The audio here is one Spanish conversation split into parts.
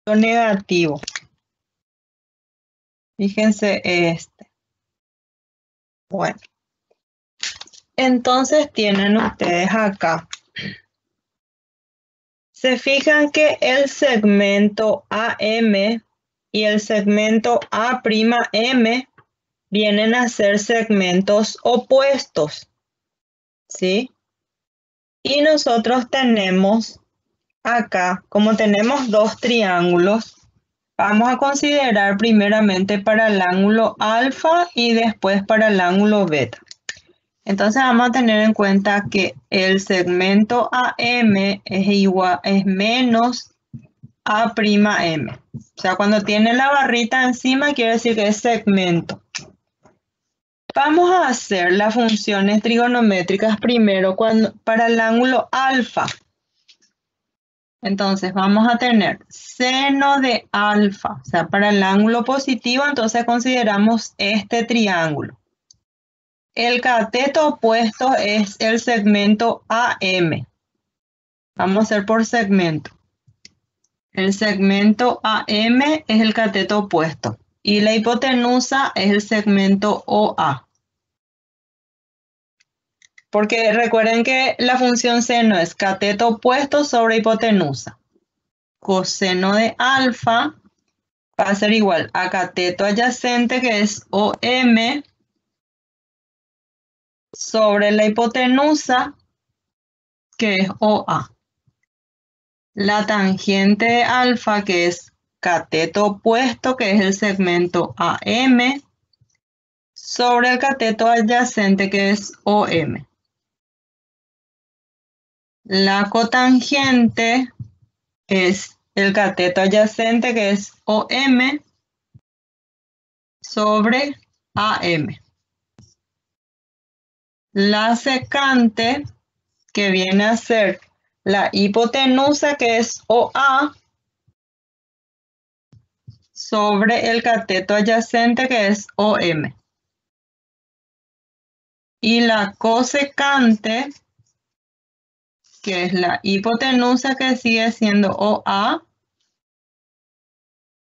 negativo. Fíjense este. Bueno. Entonces tienen ustedes acá. Se fijan que el segmento AM y el segmento A'M vienen a ser segmentos opuestos, ¿sí? Y nosotros tenemos acá, como tenemos dos triángulos, vamos a considerar primeramente para el ángulo alfa y después para el ángulo beta. Entonces vamos a tener en cuenta que el segmento AM es menos A'M. O sea, cuando tiene la barrita encima quiere decir que es segmento. Vamos a hacer las funciones trigonométricas primero para el ángulo alfa. Entonces vamos a tener seno de alfa. O sea, para el ángulo positivo entonces consideramos este triángulo. El cateto opuesto es el segmento AM. Vamos a hacer por segmento. El segmento AM es el cateto opuesto y la hipotenusa es el segmento OA. Porque recuerden que la función seno es cateto opuesto sobre hipotenusa. Coseno de alfa va a ser igual a cateto adyacente, que es OM, sobre la hipotenusa, que es OA. La tangente de alfa, que es cateto opuesto, que es el segmento AM, sobre el cateto adyacente, que es OM. La cotangente es el cateto adyacente, que es OM, sobre AM. La secante, que viene a ser la hipotenusa, que es OA, sobre el cateto adyacente, que es OM. Y la cosecante, que es la hipotenusa, que sigue siendo OA,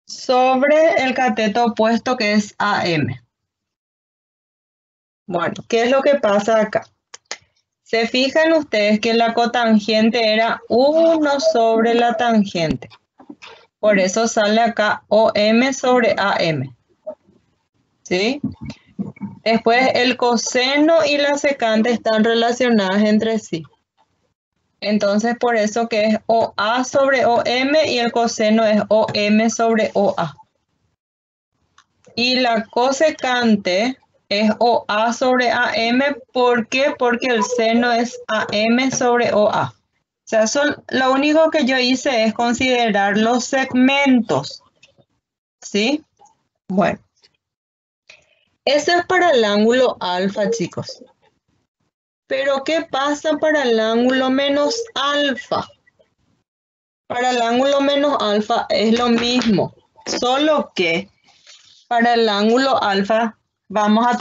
sobre el cateto opuesto, que es AM. Bueno, ¿qué es lo que pasa acá? Se fijan ustedes que la cotangente era 1 sobre la tangente. Por eso sale acá OM sobre AM. ¿Sí? Después el coseno y la secante están relacionadas entre sí. Entonces por eso que es OA sobre OM y el coseno es OM sobre OA. Y la cosecante es OA sobre AM. ¿Por qué? Porque el seno es AM sobre OA. O sea, lo único que yo hice es considerar los segmentos. ¿Sí? Bueno. Eso es para el ángulo alfa, chicos. Pero ¿qué pasa para el ángulo menos alfa? Para el ángulo menos alfa es lo mismo, solo que para el ángulo alfa vamos a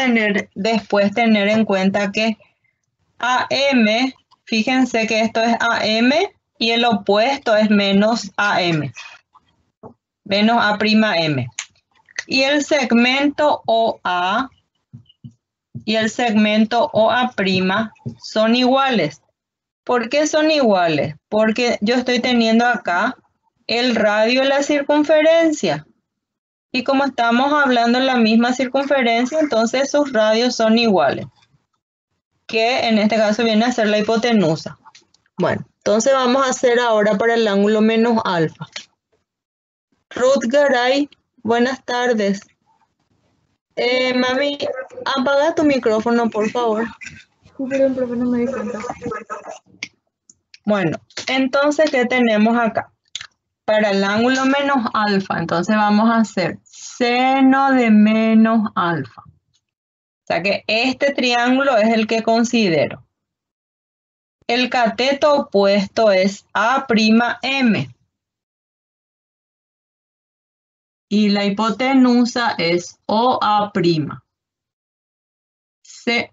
después tener en cuenta que AM, fíjense que esto es AM y el opuesto es menos AM, menos A'M. Y el segmento OA y el segmento OA' son iguales. ¿Por qué son iguales? Porque yo estoy teniendo acá el radio y la circunferencia. Y como estamos hablando en la misma circunferencia, entonces sus radios son iguales. Que en este caso viene a ser la hipotenusa. Bueno, entonces vamos a hacer ahora para el ángulo menos alfa. Ruth Garay, buenas tardes. Mami, apaga tu micrófono, por favor. Sí, perdón, profe, no me di cuenta. Bueno, entonces, ¿qué tenemos acá? Para el ángulo menos alfa, entonces vamos a hacer seno de menos alfa. O sea que este triángulo es el que considero. El cateto opuesto es A'M. Y la hipotenusa es OA'.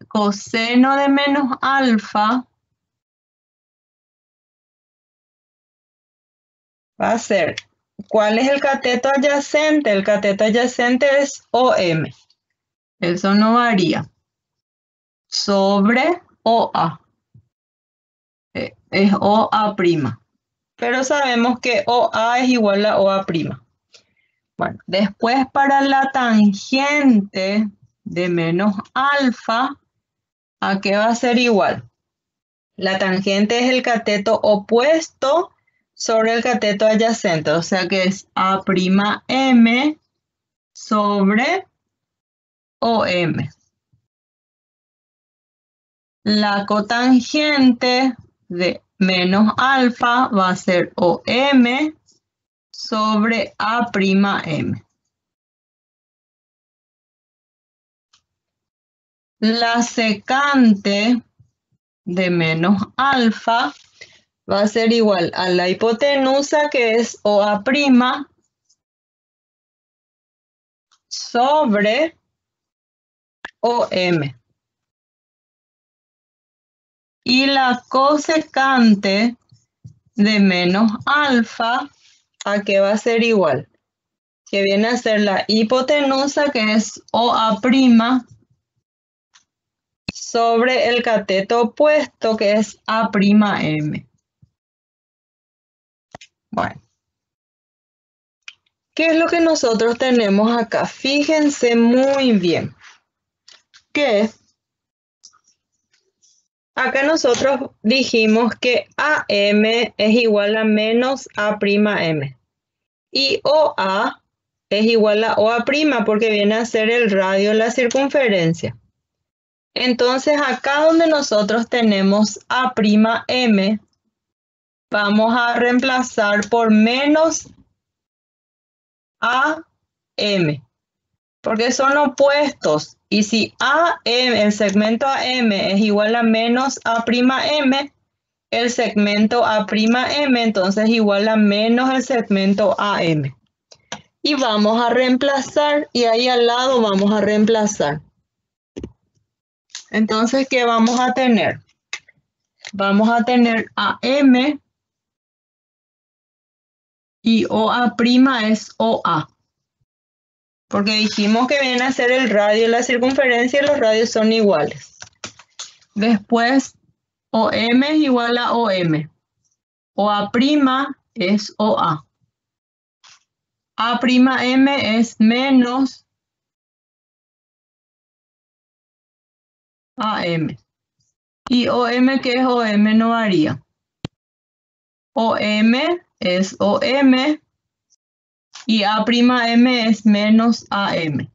Coseno de menos alfa va a ser ¿cuál es el cateto adyacente? El cateto adyacente es OM. Eso no varía. Sobre OA. Es OA'. Pero sabemos que OA es igual a OA'. Bueno, después para la tangente de menos alfa, ¿a qué va a ser igual? La tangente es el cateto opuesto sobre el cateto adyacente, o sea que es A'm sobre OM. La cotangente de menos alfa va a ser OM sobre A'm. La secante de menos alfa va a ser igual a la hipotenusa, que es OA' sobre OM. Y la cosecante de menos alfa, ¿a qué va a ser igual? Que viene a ser la hipotenusa, que es OA' sobre el cateto opuesto, que es A'm. Bueno, ¿qué es lo que nosotros tenemos acá? Fíjense muy bien que acá nosotros dijimos que AM es igual a menos A'm y OA es igual a OA' porque viene a ser el radio de la circunferencia. Entonces acá donde nosotros tenemos A'm, vamos a reemplazar por menos AM, porque son opuestos. Y si AM, el segmento AM es igual a menos A'm, el segmento A'm entonces igual a menos el segmento AM. Y vamos a reemplazar, y ahí al lado vamos a reemplazar. Entonces, ¿qué vamos a tener? Vamos a tener AM y OA' es OA. Porque dijimos que viene a ser el radio de la circunferencia y los radios son iguales. Después, OM es igual a OM. OA' es OA. A'm es menos AM. Y OM, ¿qué es OM? No varía. OM es OM y A'm es menos AM.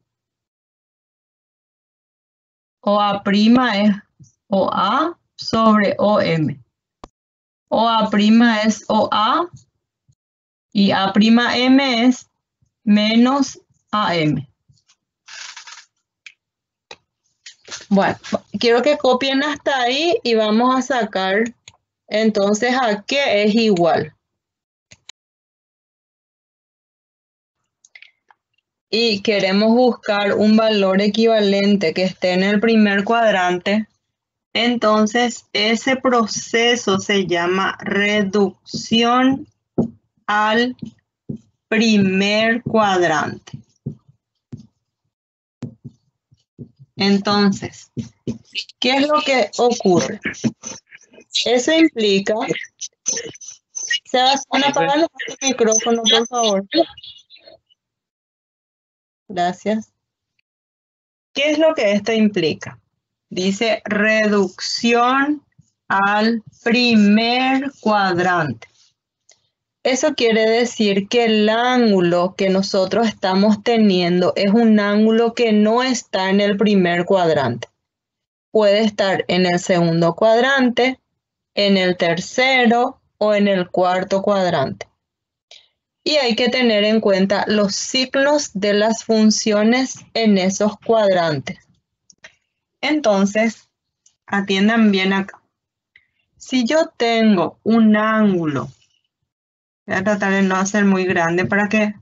OA' es OA sobre OM. OA' es OA y A'm es menos AM. Bueno, quiero que copien hasta ahí y vamos a sacar entonces a qué es igual. Y queremos buscar un valor equivalente que esté en el primer cuadrante. Entonces, ese proceso se llama reducción al primer cuadrante. Entonces, ¿qué es lo que ocurre? Eso implica... Sebastián, apaga el micrófono, por favor. Gracias. ¿Qué es lo que esto implica? Dice reducción al primer cuadrante. Eso quiere decir que el ángulo que nosotros estamos teniendo es un ángulo que no está en el primer cuadrante. Puede estar en el segundo cuadrante, en el tercero o en el cuarto cuadrante. Y hay que tener en cuenta los signos de las funciones en esos cuadrantes. Entonces, atiendan bien acá. Si yo tengo un ángulo, voy a tratar de no hacer muy grande para que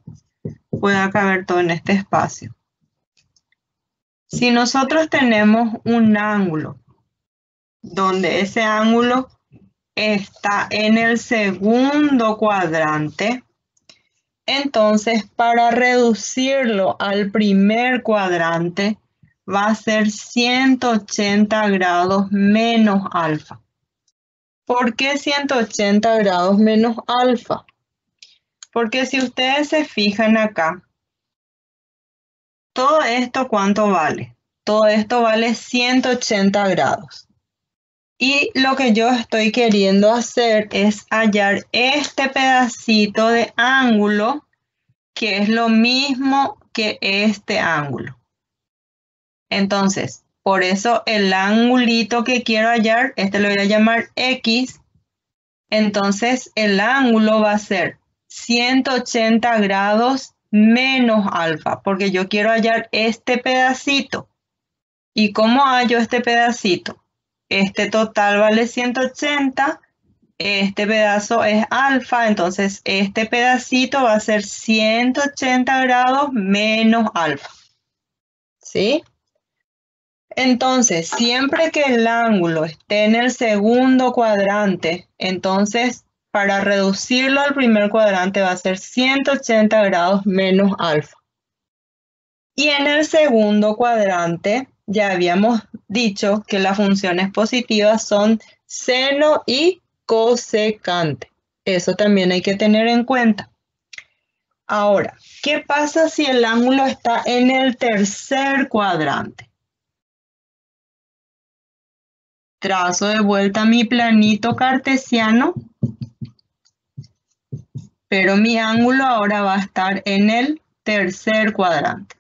pueda caber todo en este espacio. Si nosotros tenemos un ángulo donde ese ángulo está en el segundo cuadrante, Entonces, para reducirlo al primer cuadrante, va a ser 180 grados menos alfa. ¿Por qué 180 grados menos alfa? Porque si ustedes se fijan acá, todo esto, ¿cuánto vale? Todo esto vale 180 grados. Y lo que yo estoy queriendo hacer es hallar este pedacito de ángulo, que es lo mismo que este ángulo. Entonces, por eso el angulito que quiero hallar, este lo voy a llamar X. Entonces, el ángulo va a ser 180 grados menos alfa, porque yo quiero hallar este pedacito. ¿Y cómo hallo este pedacito? Este total vale 180, este pedazo es alfa, entonces este pedacito va a ser 180 grados menos alfa. ¿Sí? Entonces, siempre que el ángulo esté en el segundo cuadrante, entonces para reducirlo al primer cuadrante va a ser 180 grados menos alfa. Y en el segundo cuadrante ya habíamos dicho que las funciones positivas son seno y cosecante. Eso también hay que tener en cuenta. Ahora, ¿qué pasa si el ángulo está en el tercer cuadrante? Trazo de vuelta mi planito cartesiano, pero mi ángulo ahora va a estar en el tercer cuadrante.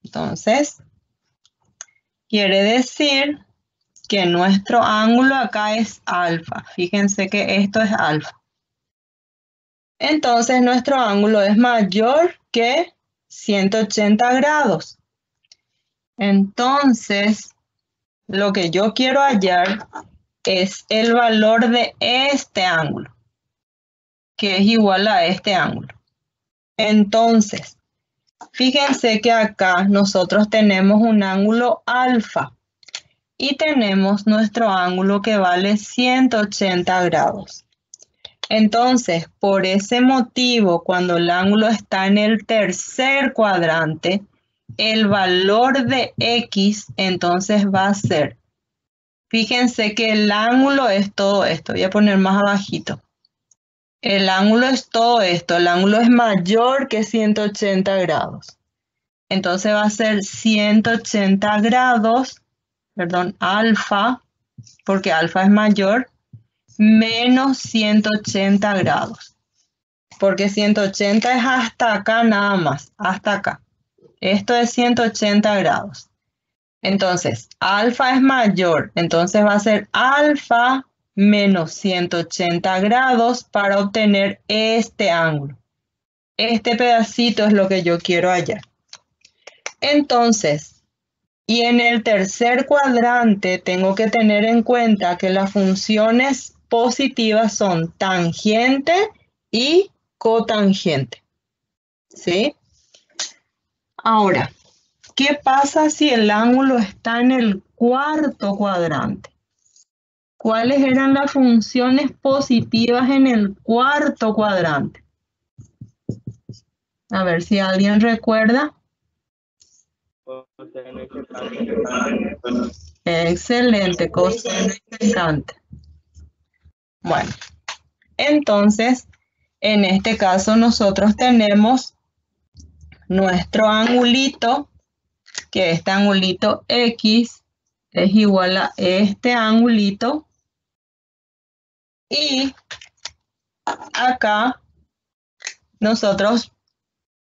Entonces, quiere decir que nuestro ángulo acá es alfa. Fíjense que esto es alfa. Entonces, nuestro ángulo es mayor que 180 grados. Entonces, lo que yo quiero hallar es el valor de este ángulo, que es igual a este ángulo. Entonces, fíjense que acá nosotros tenemos un ángulo alfa y tenemos nuestro ángulo que vale 180 grados. Entonces, por ese motivo, cuando el ángulo está en el tercer cuadrante, el valor de X entonces va a ser, fíjense que el ángulo es todo esto, voy a poner más abajito. El ángulo es todo esto, el ángulo es mayor que 180 grados. Entonces va a ser 180 grados, perdón, alfa, porque alfa es mayor, menos 180 grados. Porque 180 es hasta acá nada más, hasta acá. Esto es 180 grados. Entonces, alfa es mayor, entonces va a ser alfa menos 180 grados para obtener este ángulo. Este pedacito es lo que yo quiero hallar. Entonces, y en el tercer cuadrante tengo que tener en cuenta que las funciones positivas son tangente y cotangente. ¿Sí? Ahora, ¿qué pasa si el ángulo está en el cuarto cuadrante? ¿Cuáles eran las funciones positivas en el cuarto cuadrante? A ver si alguien recuerda. Excelente, coseno y secante. Bueno, entonces, en este caso nosotros tenemos nuestro angulito, que este angulito X es igual a este angulito. Y acá nosotros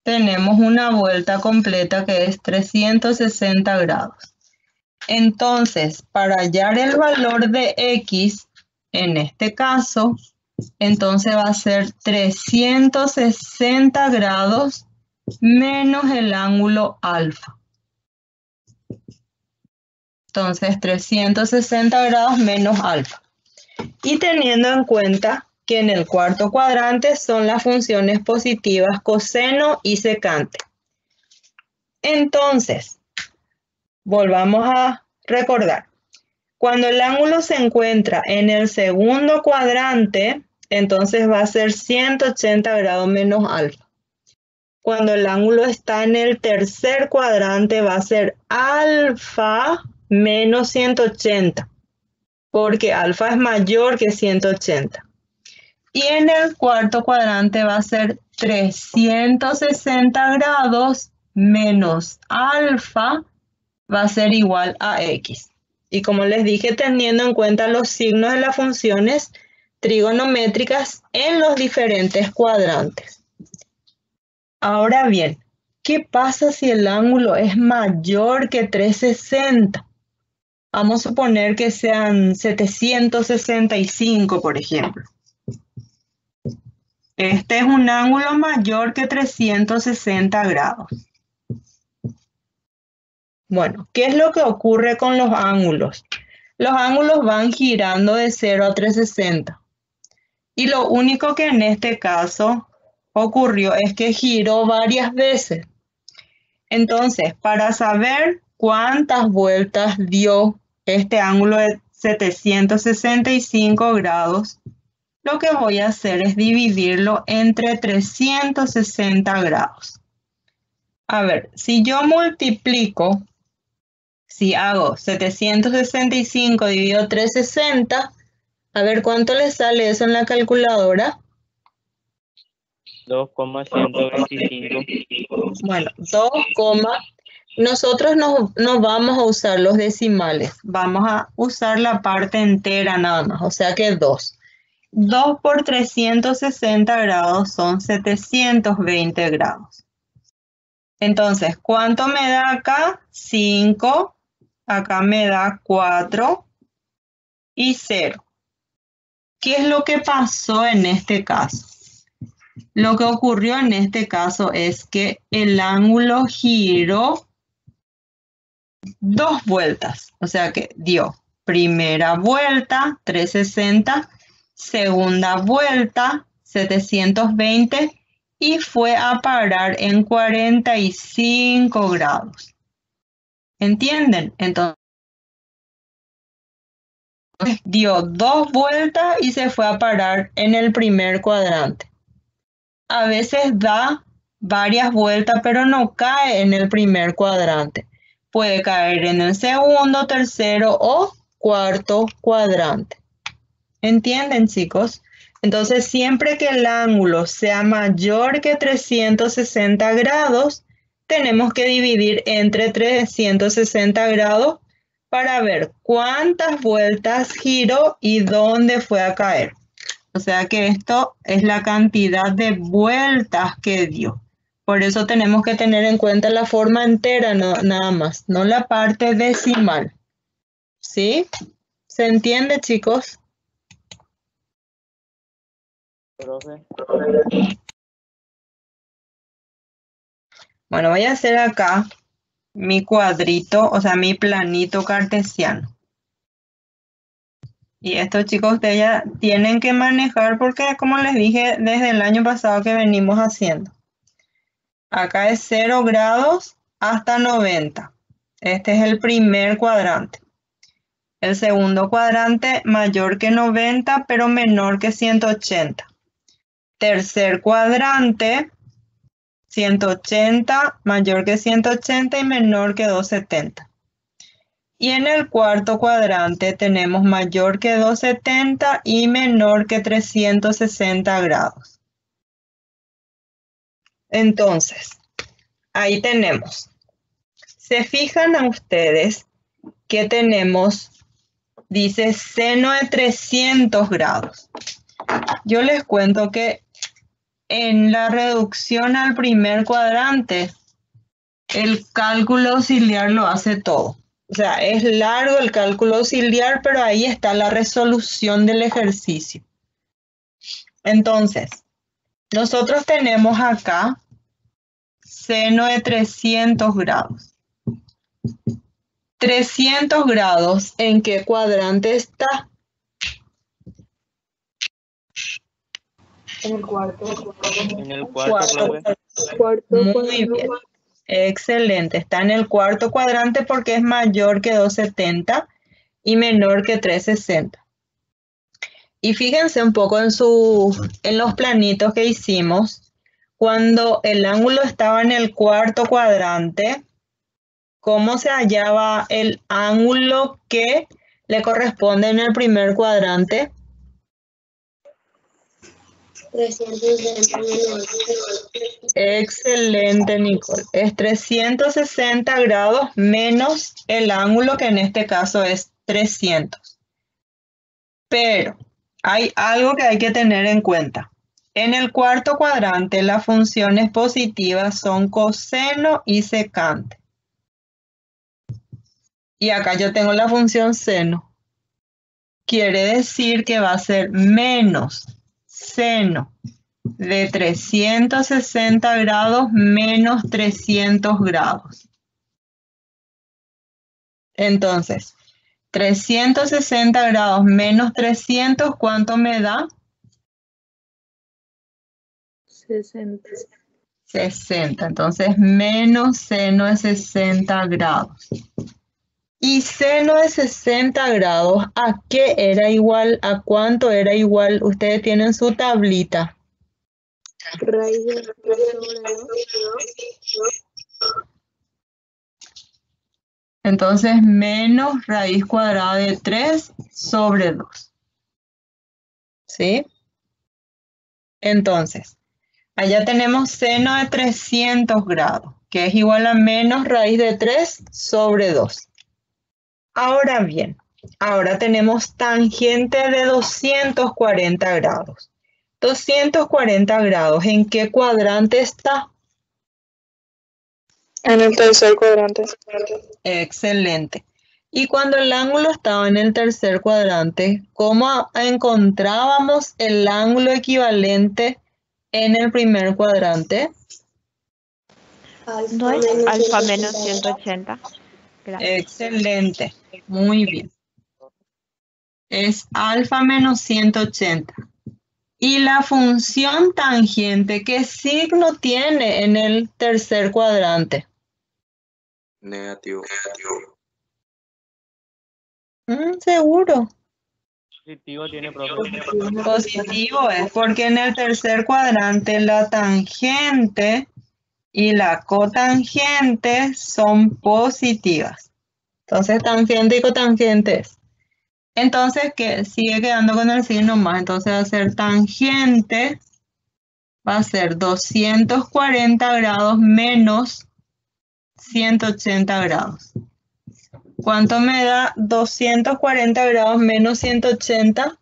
tenemos una vuelta completa que es 360 grados. Entonces, para hallar el valor de X, en este caso, entonces va a ser 360 grados menos el ángulo alfa. Entonces, 360 grados menos alfa. Y teniendo en cuenta que en el cuarto cuadrante son las funciones positivas coseno y secante. Entonces, volvamos a recordar. Cuando el ángulo se encuentra en el segundo cuadrante, Entonces va a ser 180 grados menos alfa. Cuando el ángulo está en el tercer cuadrante va a ser alfa menos 180, porque alfa es mayor que 180. Y en el cuarto cuadrante va a ser 360 grados menos alfa va a ser igual a x. Y como les dije, teniendo en cuenta los signos de las funciones trigonométricas en los diferentes cuadrantes. Ahora bien, ¿qué pasa si el ángulo es mayor que 360? Vamos a suponer que sean 765, por ejemplo. Este es un ángulo mayor que 360 grados. Bueno, ¿qué es lo que ocurre con los ángulos? Los ángulos van girando de 0 a 360. Y lo único que en este caso ocurrió es que giró varias veces. Entonces, para saber cuántas vueltas dio este ángulo de 765 grados, lo que voy a hacer es dividirlo entre 360 grados. A ver, si yo multiplico, si hago 765 dividido 360, a ver cuánto le sale eso en la calculadora. 2,125. Bueno, 2, nosotros no vamos a usar los decimales, vamos a usar la parte entera nada más, o sea que 2. 2 por 360 grados son 720 grados. Entonces, ¿cuánto me da acá? 5, acá me da 4 y 0. ¿Qué es lo que pasó en este caso? Lo que ocurrió en este caso es que el ángulo giró 2 vueltas, o sea que dio primera vuelta 360, segunda vuelta 720 y fue a parar en 45 grados. ¿Entienden? Entonces dio 2 vueltas y se fue a parar en el primer cuadrante. A veces da varias vueltas, pero no cae en el primer cuadrante. Puede caer en el segundo, tercero o cuarto cuadrante. ¿Entienden, chicos? Entonces, siempre que el ángulo sea mayor que 360 grados, tenemos que dividir entre 360 grados para ver cuántas vueltas giró y dónde fue a caer. O sea que esto es la cantidad de vueltas que dio. Por eso tenemos que tener en cuenta la forma entera, nada más, no la parte decimal. ¿Sí? ¿Se entiende, chicos? Profe. Bueno, voy a hacer acá mi cuadrito, o sea, mi planito cartesiano. Y esto, chicos, ustedes ya tienen que manejar porque, como les dije, desde el año pasado que venimos haciendo. Acá es 0 grados hasta 90. Este es el primer cuadrante. El segundo cuadrante mayor que 90, pero menor que 180. Tercer cuadrante, 180, mayor que 180 y menor que 270. Y en el cuarto cuadrante tenemos mayor que 270 y menor que 360 grados. Entonces, ahí tenemos. Se fijan a ustedes que tenemos, dice seno de 300 grados. Yo les cuento que en la reducción al primer cuadrante, el cálculo auxiliar lo hace todo. O sea, es largo el cálculo auxiliar, pero ahí está la resolución del ejercicio. Entonces, nosotros tenemos acá seno de 300 grados. 300 grados, ¿en qué cuadrante está? En el cuarto. En el cuarto, profe. Muy bien. Excelente. Está en el cuarto cuadrante porque es mayor que 270 y menor que 360. Y fíjense un poco en los planitos que hicimos. Cuando el ángulo estaba en el cuarto cuadrante, ¿cómo se hallaba el ángulo que le corresponde en el primer cuadrante? 360 menos. Excelente, Nicole. Es 360 grados menos el ángulo que en este caso es 300. Pero hay algo que hay que tener en cuenta. En el cuarto cuadrante las funciones positivas son coseno y secante. Y acá yo tengo la función seno. Quiere decir que va a ser menos seno de 360 grados menos 300 grados. Entonces, 360 grados menos 300, ¿cuánto me da? 60. 60. Entonces, menos seno de 60 grados. Y seno de 60 grados, ¿a qué era igual? ¿A cuánto era igual? Ustedes tienen su tablita. Raíz de 3 sobre 2. Entonces, menos raíz cuadrada de 3 sobre 2. ¿Sí? Entonces, allá tenemos seno de 300 grados, que es igual a menos raíz de 3 sobre 2. Ahora bien, ahora tenemos tangente de 240 grados. 240 grados, ¿en qué cuadrante está? En el tercer cuadrante. Excelente. Y cuando el ángulo estaba en el tercer cuadrante, ¿cómo encontrábamos el ángulo equivalente en el primer cuadrante? ¿No es alfa menos 180? Gracias. Excelente, muy bien. Es alfa menos 180. Y la función tangente, ¿qué signo tiene en el tercer cuadrante? Negativo. Seguro. Positivo tiene, profe. Positivo es porque en el tercer cuadrante la tangente y la cotangente son positivas. Entonces, tangente y cotangente es. Entonces, ¿qué? Sigue quedando con el signo más. Entonces, va a ser tangente, va a ser 240 grados menos 180 grados. ¿Cuánto me da 240 grados menos 180?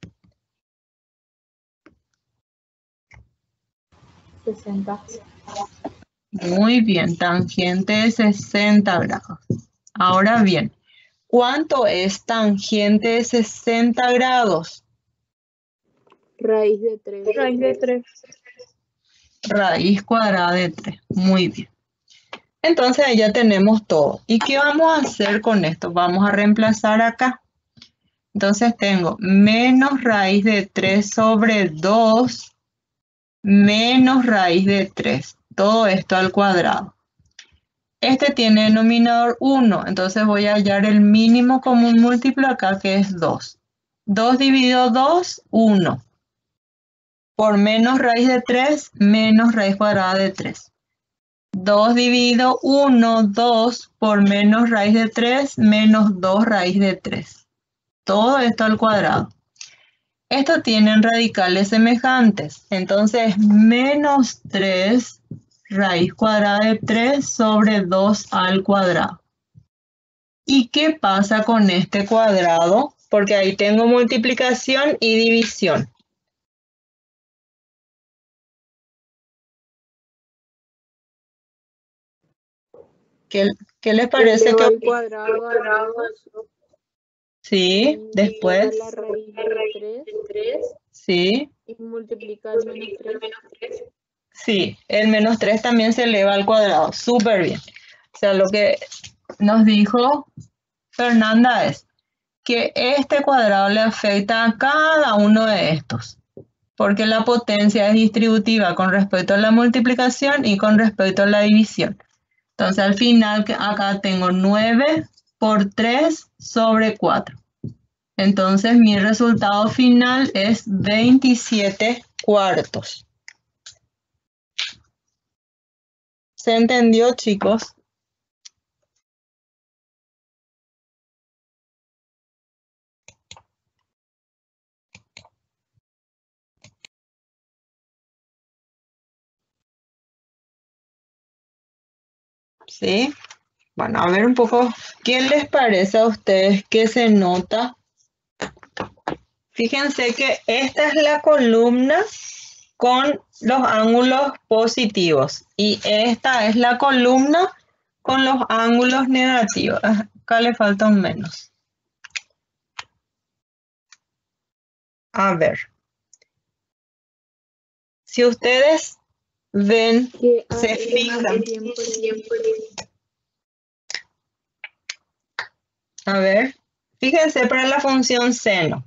60. Muy bien, tangente de 60 grados. Ahora bien, ¿cuánto es tangente de 60 grados? Raíz de 3. Raíz de 3. Raíz cuadrada de 3. Muy bien. Entonces ahí ya tenemos todo. ¿Y qué vamos a hacer con esto? Vamos a reemplazar acá. Entonces tengo menos raíz de 3 sobre 2 menos raíz de 3. Todo esto al cuadrado. Este tiene denominador 1, entonces voy a hallar el mínimo común múltiplo acá, que es 2. 2 dividido 2, 1. Por menos raíz de 3, menos raíz cuadrada de 3. 2 dividido 1, 2, por menos raíz de 3, menos 2 raíz de 3. Todo esto al cuadrado. Estos tienen radicales semejantes, entonces menos 3 raíz cuadrada de 3 sobre 2 al cuadrado. ¿Y qué pasa con este cuadrado? Porque ahí tengo multiplicación y división. ¿Qué les parece que el cuadrado al menos. Sí, después. La raíz de 3. Sí. Y multiplicar menos 3. Sí, el menos 3 también se eleva al cuadrado. Súper bien. O sea, lo que nos dijo Fernanda es que este cuadrado le afecta a cada uno de estos, porque la potencia es distributiva con respecto a la multiplicación y con respecto a la división. Entonces, al final, acá tengo 9 por 3 sobre 4. Entonces mi resultado final es 27/4. ¿Se entendió, chicos? ¿Sí? Bueno, a ver un poco, ¿qué les parece a ustedes que se nota? Fíjense que esta es la columna con los ángulos positivos y esta es la columna con los ángulos negativos. Acá le falta un menos. A ver. Si ustedes ven, Que se fijan. A ver, fíjense para la función seno.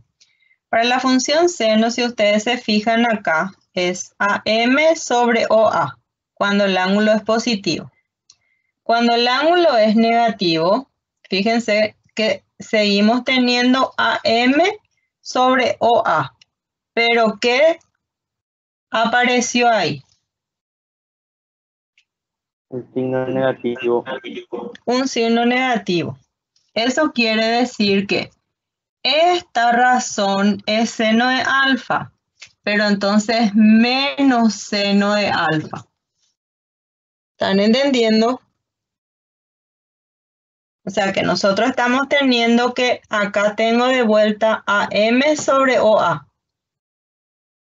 Para la función seno, si ustedes se fijan acá, es AM sobre OA, cuando el ángulo es positivo. Cuando el ángulo es negativo, fíjense que seguimos teniendo AM sobre OA. Pero ¿qué apareció ahí? Un signo negativo. Un signo negativo. Eso quiere decir que esta razón es seno de alfa, pero entonces menos seno de alfa. ¿Están entendiendo? O sea que nosotros estamos teniendo que acá tengo de vuelta a M sobre OA.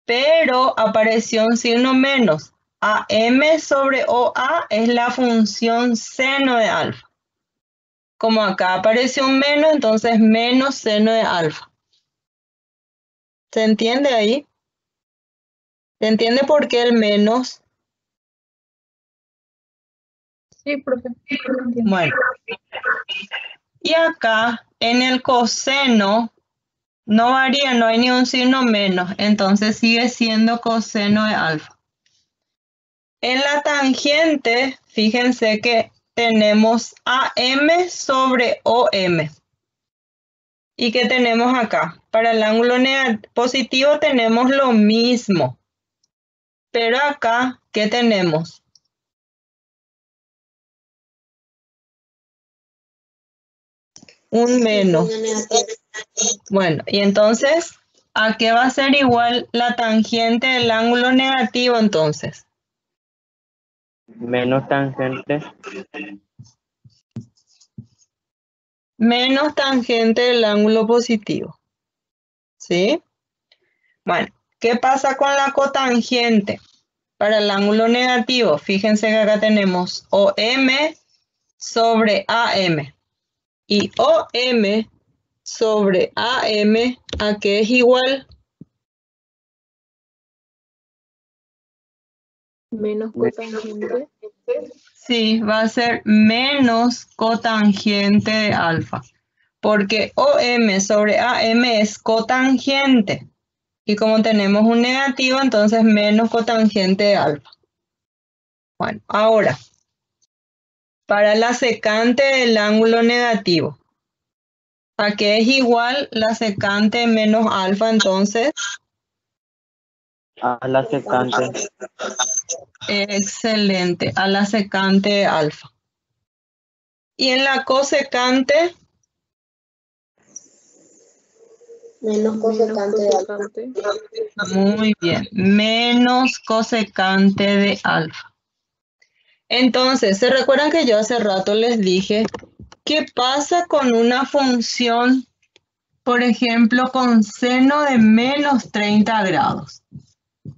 Pero apareció un signo menos. A M sobre OA es la función seno de alfa. Como acá apareció un menos, entonces menos seno de alfa. ¿Se entiende ahí? ¿Se entiende por qué el menos? Sí, profe. Bueno. Y acá en el coseno no varía, no hay ni un signo menos, entonces sigue siendo coseno de alfa. En la tangente, fíjense que tenemos AM sobre OM. ¿Y qué tenemos acá? Para el ángulo positivo tenemos lo mismo. Pero acá, ¿qué tenemos? Un menos. Bueno, y entonces, ¿a qué va a ser igual la tangente del ángulo negativo entonces? Menos tangente. Menos tangente del ángulo positivo. ¿Sí? Bueno, ¿qué pasa con la cotangente? Para el ángulo negativo, fíjense que acá tenemos OM sobre AM. Y OM sobre AM, ¿a qué es igual? Menos cotangente. Sí, va a ser menos cotangente de alfa. Porque OM sobre AM es cotangente. Y como tenemos un negativo, entonces menos cotangente de alfa. Bueno, ahora, para la secante del ángulo negativo, ¿a qué es igual la secante menos alfa entonces? A la secante. Excelente, a la secante de alfa. Y en la cosecante, Menos cosecante de alfa. muy bien, menos cosecante de alfa. Entonces, ¿se recuerdan que yo hace rato les dije qué pasa con una función, por ejemplo, con seno de menos 30 grados?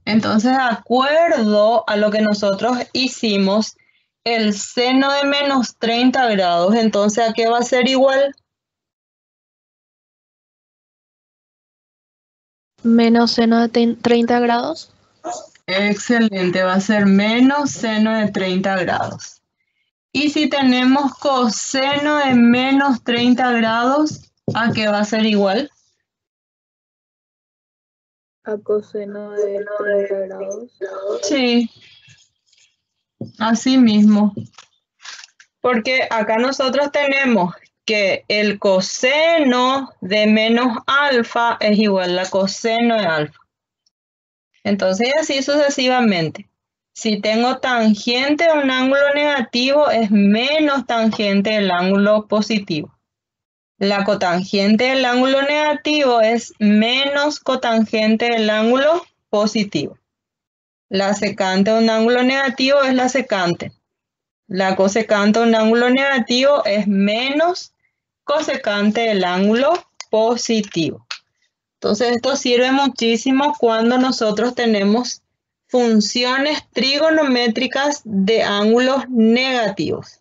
Entonces, de acuerdo a lo que nosotros hicimos, el seno de menos 30 grados, entonces, ¿a qué va a ser igual? Menos seno de 30 grados. Excelente, va a ser menos seno de 30 grados. Y si tenemos coseno de menos 30 grados, ¿a qué va a ser igual? A coseno de 30 grados. Sí, así mismo. Porque acá nosotros tenemos que el coseno de menos alfa es igual a coseno de alfa. Entonces, así sucesivamente. Si tengo tangente de un ángulo negativo, es menos tangente del ángulo positivo. La cotangente del ángulo negativo es menos cotangente del ángulo positivo. La secante de un ángulo negativo es la secante. La cosecante de un ángulo negativo es menos cosecante del ángulo positivo. Entonces, esto sirve muchísimo cuando nosotros tenemos funciones trigonométricas de ángulos negativos.